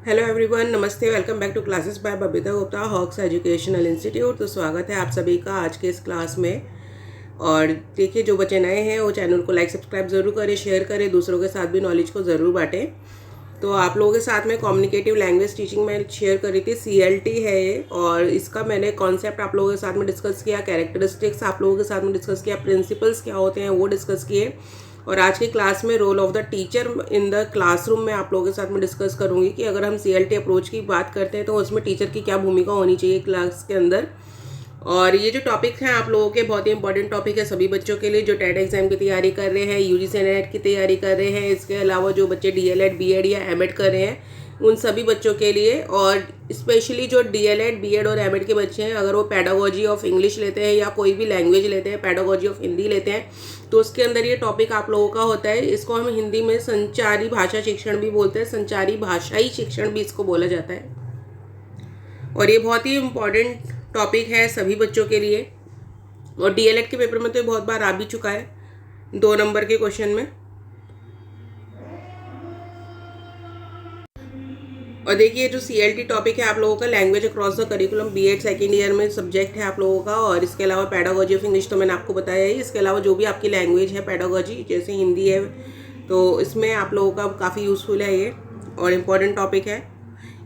Hello everyone, नमस्ते। Welcome back to classes by Babita Gupta, Hawks educational institute. तो स्वागत है आप सभी का आज के इस क्लास में। और देखिए, जो बच्चे नए हैं वो चैनल को लाइक सब्सक्राइब ज़रूर करें, शेयर करें, दूसरों के साथ भी नॉलेज को ज़रूर बांटें। तो आप लोगों के साथ में कम्युनिकेटिव लैंग्वेज टीचिंग में शेयर करी थी, CLT है ये। और इसका मैंने कॉन्सेप्ट आप लोगों के साथ में डिस्कस किया, कैरेक्टरिस्टिक्स आप लोगों के साथ में डिस्कस किया, प्रिंसिपल्स क्या होते हैं वो डिस्कस किए। और आज की क्लास में role of the teacher in the classroom में आप लोगों के साथ में डिस्कस करूंगी कि अगर हम CLT अप्रोच की बात करते हैं तो उसमें टीचर की क्या भूमिका होनी चाहिए क्लास के अंदर। और ये जो टॉपिक हैं आप लोगों के बहुत ही इंपॉर्टेंट टॉपिक है सभी बच्चों के लिए जो टेट एग्जाम की तैयारी कर रहे हैं, UGC नेट की तैयारी कर रहे हैं, इसके अलावा जो बच्चे DLED BEd या MEd कर रहे हैं उन सभी बच्चों के लिए। और स्पेशली जो DLED BEd और MEd के बच्चे हैं, अगर वो पेडागोजी ऑफ इंग्लिश लेते हैं या कोई भी लैंग्वेज लेते हैं, पेडागोजी ऑफ हिंदी लेते हैं, तो उसके अंदर ये टॉपिक आप लोगों का होता है। इसको हम हिंदी में संचारी भाषा शिक्षण भी बोलते हैं, संचारी भाषाई शिक्षण भी इसको बोला जाता है। और ये बहुत ही इम्पॉर्टेंट टॉपिक है सभी बच्चों के लिए। और DLED के पेपर में तो बहुत बार आ भी चुका है 2 नंबर के क्वेश्चन में। और देखिए, जो CLT टॉपिक है आप लोगों का language across the curriculum BEd second year में सब्जेक्ट है आप लोगों का। और इसके अलावा पेडागोजी ऑफ इंग्लिश तो मैंने आपको बताया ही। इसके अलावा जो भी आपकी लैंग्वेज है पेडागोजी, जैसे हिंदी है, तो इसमें आप लोगों का काफ़ी यूज़फुल है ये और इम्पॉर्टेंट टॉपिक है।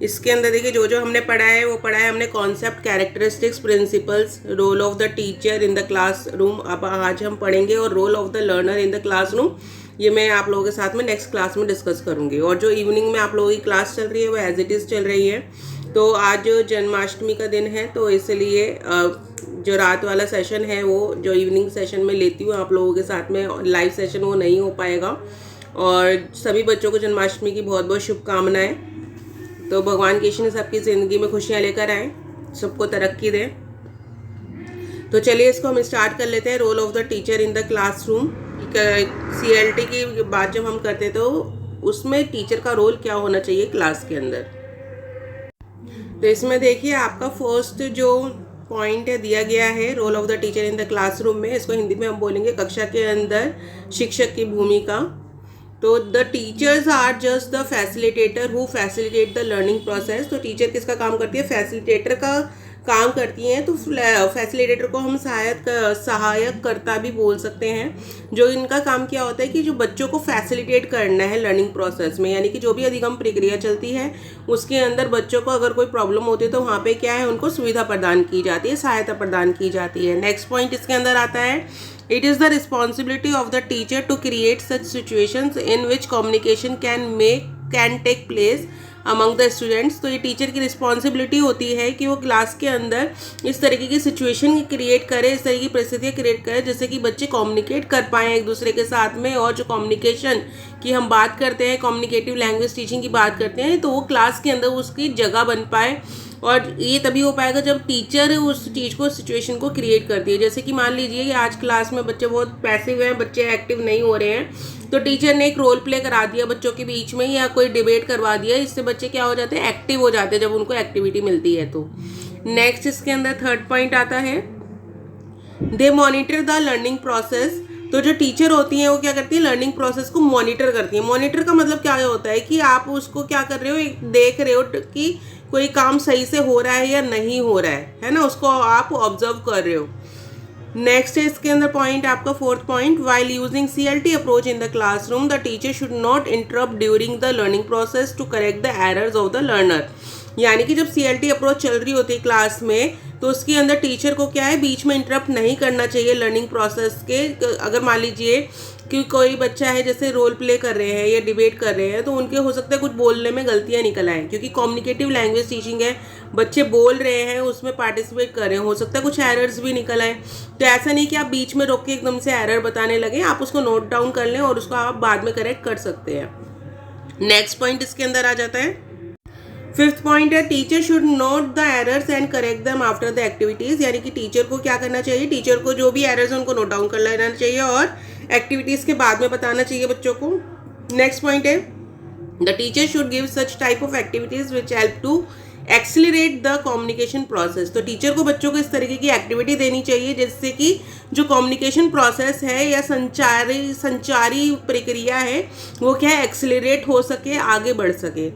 इसके अंदर देखिए, जो जो हमने पढ़ा है वो पढ़ा है हमने concept, characteristics, principles, role of the teacher in the classroom. अब आज हम पढ़ेंगे और role of the learner in the classroom, ये मैं आप लोगों के साथ में नेक्स्ट क्लास में डिस्कस करूंगी। और जो इवनिंग में आप लोगों की क्लास चल रही है वो एज इट इज़ चल रही है। तो आज जन्माष्टमी का दिन है, तो इसलिए जो रात वाला सेशन है वो जो इवनिंग सेशन में लेती हूँ आप लोगों के साथ में, लाइव सेशन वो नहीं हो पाएगा। और सभी बच्चों को जन्माष्टमी की बहुत बहुत शुभकामनाएं। तो भगवान कृष्ण सबकी ज़िंदगी में खुशियाँ लेकर आए, सबको तरक्की दें। तो चलिए इसको हम स्टार्ट कर लेते हैं। Role of the teacher in the classroom. CLT की बात जब हम करते हैं तो उसमें टीचर का रोल क्या होना चाहिए क्लास के अंदर। तो इसमें देखिए, आपका फर्स्ट जो पॉइंट है दिया गया है role of the teacher in the classroom में। इसको हिंदी में हम बोलेंगे कक्षा के अंदर शिक्षक की भूमिका। तो the teachers are just the facilitator who facilitate the learning process. तो टीचर किसका काम करती है? फैसिलिटेटर का काम करती हैं। तो फैसिलिटेटर को हम सहायक कर्ता भी बोल सकते हैं। जो इनका काम क्या होता है कि जो बच्चों को फैसिलिटेट करना है लर्निंग प्रोसेस में, यानी कि जो भी अधिगम प्रक्रिया चलती है उसके अंदर बच्चों को अगर कोई प्रॉब्लम होती है तो वहाँ पे क्या है, उनको सुविधा प्रदान की जाती है, सहायता प्रदान की जाती है। नेक्स्ट पॉइंट इसके अंदर आता है, it is the responsibility of the teacher to create such situations in which communication can take place among the students. तो ये टीचर की रिस्पॉन्सिबिलिटी होती है कि वो क्लास के अंदर इस तरीके की सिचुएशन क्रिएट करे, इस तरह की परिस्थितियाँ क्रिएट करे जिससे कि बच्चे कम्युनिकेट कर पाएँ एक दूसरे के साथ में। और जो कम्युनिकेशन की हम बात करते हैं, कम्युनिकेटिव लैंग्वेज टीचिंग की बात करते हैं, तो वो क्लास के अंदर उसकी जगह बन पाए। और ये तभी हो पाएगा जब टीचर उस चीज़ को, सिचुएशन को क्रिएट करती है। जैसे कि मान लीजिए कि आज क्लास में बच्चे बहुत पैसिव हैं, बच्चे एक्टिव नहीं हो रहे हैं, तो टीचर ने एक रोल प्ले करा दिया बच्चों के बीच में या कोई डिबेट करवा दिया, इससे बच्चे क्या हो जाते हैं, एक्टिव हो जाते हैं जब उनको एक्टिविटी मिलती है। तो नेक्स्ट इसके अंदर थर्ड पॉइंट आता है, दे मॉनिटर द लर्निंग प्रोसेस। तो जो टीचर होती हैं वो क्या करती है, लर्निंग प्रोसेस को मॉनिटर करती है। मॉनिटर का मतलब क्या होता है कि आप उसको क्या कर रहे हो, देख रहे हो कि कोई काम सही से हो रहा है या नहीं हो रहा है ना, उसको आप ऑब्जर्व कर रहे हो। नेक्स्ट है इसके अंदर पॉइंट आपका fourth point, while using CLT approach in the classroom the teacher should not interrupt during the learning process to correct the errors of the learner. यानी कि जब CLT अप्रोच चल रही होती है क्लास में तो उसके अंदर टीचर को क्या है, बीच में इंटरप्ट नहीं करना चाहिए लर्निंग प्रोसेस के। अगर मान लीजिए कि कोई बच्चा है जैसे रोल प्ले कर रहे हैं या डिबेट कर रहे हैं, तो उनके हो सकता है कुछ बोलने में गलतियां निकल आएँ, क्योंकि कम्युनिकेटिव लैंग्वेज टीचिंग है, बच्चे बोल रहे हैं, उसमें पार्टिसिपेट कर रहे हैं, हो सकता है कुछ एरर्स भी निकल आए। तो ऐसा नहीं कि आप बीच में रोक के एकदम से एरर बताने लगे, आप उसको नोट डाउन कर लें और उसको आप बाद में करेक्ट कर सकते हैं। नेक्स्ट पॉइंट इसके अंदर आ जाता है, फिफ्थ पॉइंट है, teacher should note the errors and correct them after the activities. यानी कि टीचर को क्या करना चाहिए, टीचर को जो भी एरर्स हैं उनको नोट डाउन कर लेना चाहिए और एक्टिविटीज़ के बाद में बताना चाहिए बच्चों को। नेक्स्ट पॉइंट है, the teacher should give such type of activities which help to accelerate the communication process. तो टीचर को बच्चों को इस तरीके की एक्टिविटी देनी चाहिए जिससे कि जो कम्युनिकेशन प्रोसेस है या संचारी प्रक्रिया है वो क्या है, एक्सिलरेट हो सके, आगे बढ़ सके।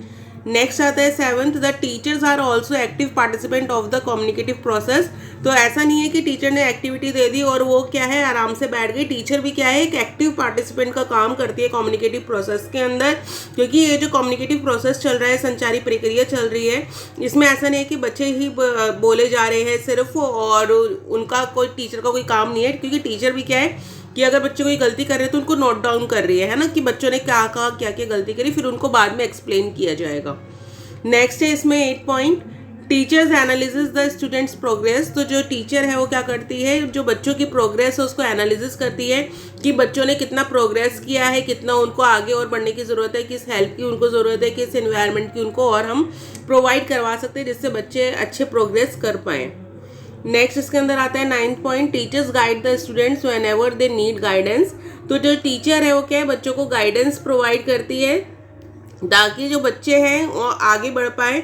नेक्स्ट आता है 7th, the teachers are also active participant of the communicative process. तो ऐसा नहीं है कि टीचर ने एक्टिविटी दे दी और वो क्या है आराम से बैठ गई, टीचर भी क्या है एक एक्टिव पार्टिसिपेंट का काम करती है कम्युनिकेटिव प्रोसेस के अंदर। क्योंकि ये जो कम्युनिकेटिव प्रोसेस चल रहा है, संचारी प्रक्रिया चल रही है, इसमें ऐसा नहीं है कि बच्चे ही बोले जा रहे हैं सिर्फ और उनका कोई टीचर का कोई काम नहीं है। क्योंकि टीचर भी क्या है कि अगर बच्चे कोई गलती कर रहे हैं तो उनको नोट डाउन कर रही है ना, कि बच्चों ने क्या कहा, क्या क्या गलती करी, फिर उनको बाद में एक्सप्लेन किया जाएगा। नेक्स्ट है इसमें 8 point, teachers analysis the students progress. तो जो टीचर है वो क्या करती है, जो बच्चों की प्रोग्रेस है उसको एनालिसिस करती है कि बच्चों ने कितना प्रोग्रेस किया है, कितना उनको आगे और बढ़ने की ज़रूरत है, किस हेल्प की उनको ज़रूरत है, किस एनवायरनमेंट की उनको और हम प्रोवाइड करवा सकते हैं जिससे बच्चे अच्छे प्रोग्रेस कर पाएँ। नेक्स्ट इसके अंदर आता है 9th point, teachers guide the students whenever they need guidance. तो जो टीचर है वो क्या है बच्चों को गाइडेंस प्रोवाइड करती है ताकि जो बच्चे हैं वो आगे बढ़ पाए।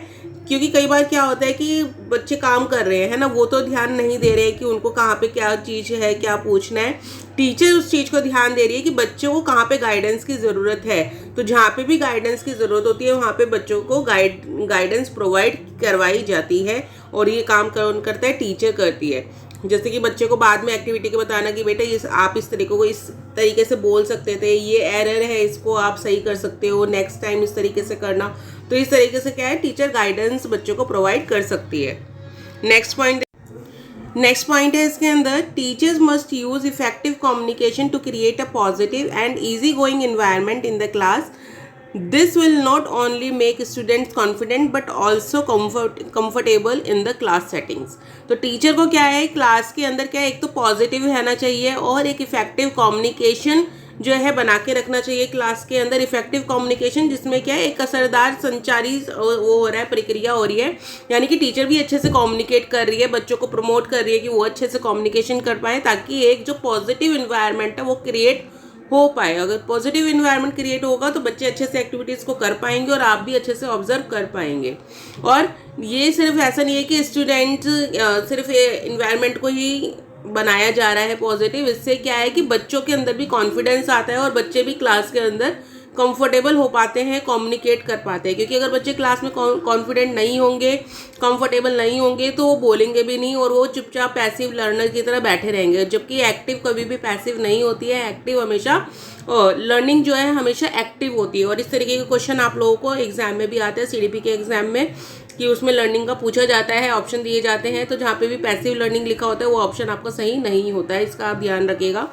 क्योंकि कई बार क्या होता है कि बच्चे काम कर रहे हैं ना, वो तो ध्यान नहीं दे रहे हैं कि उनको कहाँ पे क्या चीज़ है, क्या पूछना है। टीचर उस चीज़ को ध्यान दे रही है कि बच्चों को कहाँ पे गाइडेंस की ज़रूरत है। तो जहाँ पे भी गाइडेंस की ज़रूरत होती है वहाँ पे बच्चों को गाइडेंस प्रोवाइड करवाई जाती है और ये काम कौन करता है, टीचर करती है। जैसे कि बच्चे को बाद में एक्टिविटी के बताना कि बेटा आप इस तरीके को इस तरीके से बोल सकते थे, ये एरर है, इसको आप सही कर सकते हो, नेक्स्ट टाइम इस तरीके से करना। तो इस तरीके से क्या है टीचर गाइडेंस बच्चों को प्रोवाइड कर सकती है। नेक्स्ट पॉइंट है इसके अंदर, teachers must use effective communication to create a positive and easy going environment in the class. This will not only make students confident but also comfortable in the class settings। तो teacher को क्या है class के अंदर क्या है, एक तो पॉजिटिव रहना चाहिए और एक इफेक्टिव कम्युनिकेशन जो है बना के रखना चाहिए क्लास के अंदर। इफेक्टिव कम्युनिकेशन जिसमें क्या है एक असरदार संचारी वो हो रहा है, प्रक्रिया हो रही है, यानी कि टीचर भी अच्छे से कम्युनिकेट कर रही है, बच्चों को प्रमोट कर रही है कि वो अच्छे से कम्युनिकेशन कर पाए ताकि एक जो पॉजिटिव इन्वायरमेंट है वो क्रिएट हो पाए। अगर पॉजिटिव इन्वायरमेंट क्रिएट होगा तो बच्चे अच्छे से एक्टिविटीज़ को कर पाएंगे और आप भी अच्छे से ऑब्जर्व कर पाएंगे। और ये सिर्फ ऐसा नहीं है कि स्टूडेंट सिर्फ इन्वायरमेंट को ही बनाया जा रहा है पॉजिटिव, इससे क्या है कि बच्चों के अंदर भी कॉन्फिडेंस आता है और बच्चे भी क्लास के अंदर कंफर्टेबल हो पाते हैं, कम्युनिकेट कर पाते हैं। क्योंकि अगर बच्चे क्लास में कॉन्फिडेंट नहीं होंगे, कंफर्टेबल नहीं होंगे तो वो बोलेंगे भी नहीं और वो चुपचाप पैसिव लर्नर की तरह बैठे रहेंगे। जबकि एक्टिव कभी भी पैसिव नहीं होती है, एक्टिव हमेशा लर्निंग जो है हमेशा एक्टिव होती है। और इस तरीके के क्वेश्चन आप लोगों को एग्जाम में भी आते हैं, CDP के एग्जाम में, कि उसमें लर्निंग का पूछा जाता है, ऑप्शन दिए जाते हैं, तो जहाँ पे भी पैसिव लर्निंग लिखा होता है वो ऑप्शन आपका सही नहीं होता है, इसका आप ध्यान रखिएगा।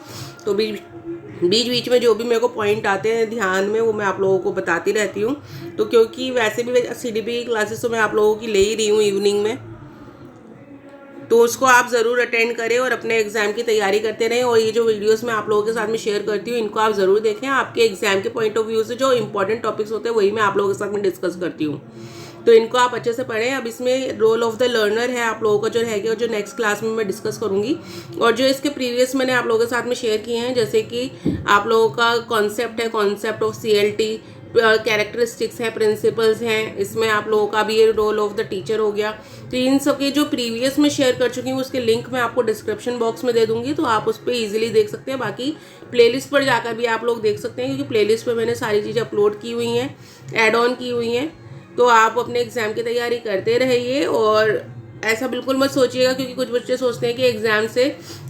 तो बीच बीच में जो भी मेरे को पॉइंट आते हैं ध्यान में वो मैं आप लोगों को बताती रहती हूँ। तो क्योंकि वैसे भी CDP की क्लासेस तो मैं आप लोगों की ले ही रही हूँ इवनिंग में, तो उसको आप ज़रूर अटेंड करें और अपने एग्ज़ाम की तैयारी करते रहें। और ये जो वीडियोस मैं आप लोगों के साथ में शेयर करती हूँ इनको आप ज़रूर देखें। आपके एग्ज़ाम के पॉइंट ऑफ व्यू से जो इंपॉर्टेंट टॉपिक्स होते हैं वही मैं आप लोगों के साथ में डिस्कस करती हूँ, तो इनको आप अच्छे से पढ़ें। अब इसमें रोल ऑफ द लर्नर है आप लोगों का जो रहेगा, जो नेक्स्ट क्लास में मैं डिस्कस करूँगी। और जो इसके प्रीवियस मैंने आप लोगों के साथ में शेयर किए हैं, जैसे कि आप लोगों का कॉन्सेप्ट है, कॉन्सेप्ट ऑफ CLT, कैरेक्टरिस्टिक्स हैं, प्रिंसिपल्स हैं, इसमें आप लोगों का भी ये रोल ऑफ द टीचर हो गया। तो इन सब के जो प्रीवियस में शेयर कर चुकी हूँ उसके लिंक मैं आपको डिस्क्रिप्शन बॉक्स में दे दूँगी, तो आप उस पर ईजिली देख सकते हैं। बाकी प्लेलिस्ट पर जाकर भी आप लोग देख सकते हैं, क्योंकि प्लेलिस्ट पर मैंने सारी चीज़ें अपलोड की हुई हैं, ऐड ऑन की हुई हैं। तो आप अपने एग्ज़ाम की तैयारी करते रहिए और ऐसा बिल्कुल मत सोचिएगा, क्योंकि कुछ बच्चे सोचते हैं कि एग्ज़ाम से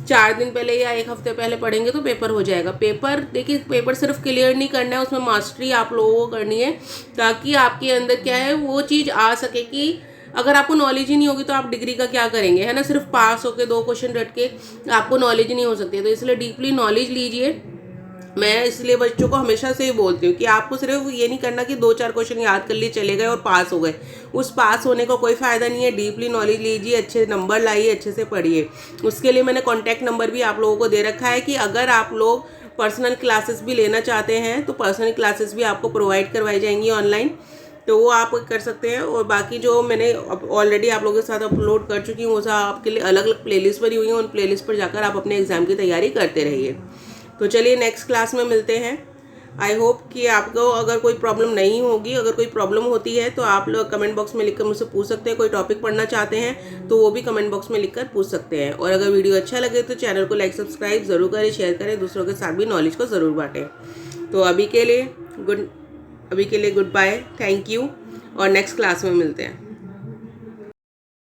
4 दिन पहले या 1 हफ्ते पहले पढ़ेंगे तो पेपर हो जाएगा। पेपर देखिए, पेपर सिर्फ क्लियर नहीं करना है, उसमें मास्टरी आप लोगों को करनी है, ताकि आपके अंदर क्या है वो चीज़ आ सके कि अगर आपको नॉलेज ही नहीं होगी तो आप डिग्री का क्या करेंगे, है ना। सिर्फ पास होके 2 क्वेश्चन रट के आपको नॉलेज नहीं हो सकती है। तो इसलिए डीपली नॉलेज लीजिए। मैं इसलिए बच्चों को हमेशा से ही बोलती हूँ कि आपको सिर्फ ये नहीं करना कि 2-4 क्वेश्चन याद कर लिए चले गए और पास हो गए, उस पास होने का कोई फ़ायदा नहीं है। डीपली नॉलेज लीजिए, अच्छे नंबर लाइए, अच्छे से पढ़िए। उसके लिए मैंने कॉन्टैक्ट नंबर भी आप लोगों को दे रखा है कि अगर आप लोग पर्सनल क्लासेस भी लेना चाहते हैं तो पर्सनल क्लासेस भी आपको प्रोवाइड करवाई जाएंगी ऑनलाइन, तो वो आप कर सकते हैं। और बाकी जो मैंने ऑलरेडी आप लोगों के साथ अपलोड कर चुकी हूँ वो सब आपके लिए अलग अलग प्लेलिस्ट बनी हुई हैं, उन प्लेलिस्ट पर जाकर आप अपने एग्ज़ाम की तैयारी करते रहिए। तो चलिए नेक्स्ट क्लास में मिलते हैं। आई होप कि आपको अगर कोई प्रॉब्लम नहीं होगी, अगर कोई प्रॉब्लम होती है तो आप लोग कमेंट बॉक्स में लिखकर मुझसे पूछ सकते हैं। कोई टॉपिक पढ़ना चाहते हैं तो वो भी कमेंट बॉक्स में लिखकर पूछ सकते हैं। और अगर वीडियो अच्छा लगे तो चैनल को लाइक सब्सक्राइब ज़रूर करें, शेयर करें, दूसरों के साथ भी नॉलेज को ज़रूर बांटें। तो अभी के लिए अभी के लिए गुड बाय, थैंक यू और नेक्स्ट क्लास में मिलते हैं।